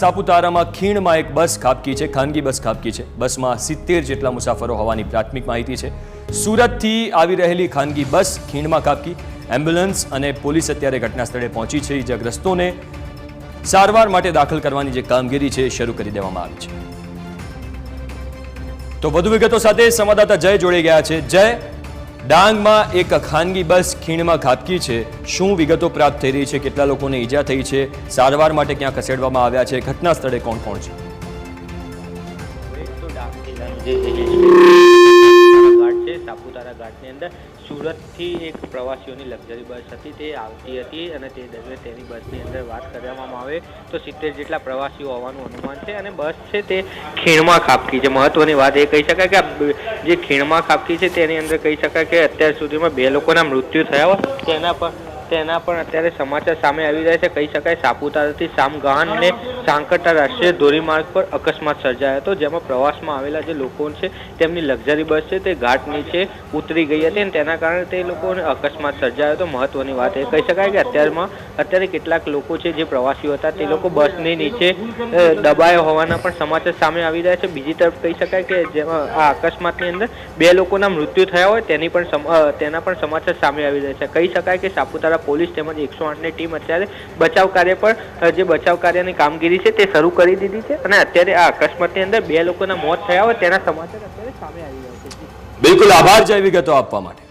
સાપુતારામાં ખીણમાં એક બસ ખાબકી છે, ખાનગી બસ ખાબકી છે। બસમાં 70 જેટલા મુસાફરો હોવાની પ્રાથમિક માહિતી છે। સુરતથી આવી રહેલી ખાનગી બસ ખીણમાં ખાબકી। એમ્બ્યુલન્સ અને પોલીસ અત્યારે ઘટના સ્થળે પહોંચી છે। ઇજાગ્રસ્તોને સારવાર માટે દાખલ કરવાની જે કામગીરી છે શરૂ કરી દેવામાં આવી છે। તો વધુ વિગતો સાથે સંવાદદાતા જય જોડાઈ ગયા છે। જય, ડાંગમાં એક ખાનગી બસ ખીણમાં ખાબકી છે, શું વિગતો પ્રાપ્ત થઈ રહી છે? કેટલા લોકોને ઈજા થઈ છે? સારવાર માટે ક્યાં ખસેડવામાં આવ્યા છે? ઘટના સ્થળે કોણ કોણ છે? સાપુતારા ઘાટની અંદર સુરતથી એક પ્રવાસીઓની લક્ઝરી બસ હતી, તે આવતી હતી અને તે દરમિયાન તેની બસની અંદર વાત કરવામાં આવે તો 70 જેટલા પ્રવાસીઓ હોવાનું અનુમાન છે અને બસ છે તે ખીણમાં ખાબકી છે। મહત્વની વાત એ કહી શકાય કે જે ખીણમાં ખાબકી છે તેની અંદર કહી શકાય કે અત્યાર સુધીમાં 2 લોકોના મૃત્યુ થયા હોય તેના પણ અત્યારે સમાચાર સામે આવી રહ્યા છે। કહી શકાય સાપુતારાથી સામગાન અને સાંકટા રાષ્ટ્રીય ધોરીમાર્ગ પર અકસ્માત સર્જાયો હતો, જેમાં પ્રવાસમાં આવેલા જે લોકો છે તેમની લક્ઝરી બસ છે તે ઘાટ નીચે ઉતરી ગઈ હતી અને તેના કારણે તે લોકોને અકસ્માત સર્જાયો હતો। મહત્વની વાત એ કહી શકાય કે અત્યારે કેટલાક લોકો છે જે પ્રવાસીઓ હતા તે લોકો બસની નીચે દબાયા હોવાના પણ સમાચાર સામે આવી રહ્યા છે। બીજી તરફ કહી શકાય કે જેમાં આ અકસ્માતની અંદર 2 લોકોના મૃત્યુ થયા હોય તેના પણ સમાચાર સામે આવી રહ્યા છે। કહી શકાય કે સાપુતારા પોલીસ તેમજ 108ની ટીમ અત્યારે બચાવ કાર્યની કામગીરી છે તે શરૂ કરી દીધી છે અને અત્યારે આ અકસ્માતની અંદર 2 લોકોના મોત થયા હોય તેના સમાચાર અત્યારે સામે આવી રહ્યા છે। બિલકુલ, આભાર જય વિગતો આપવા માટે।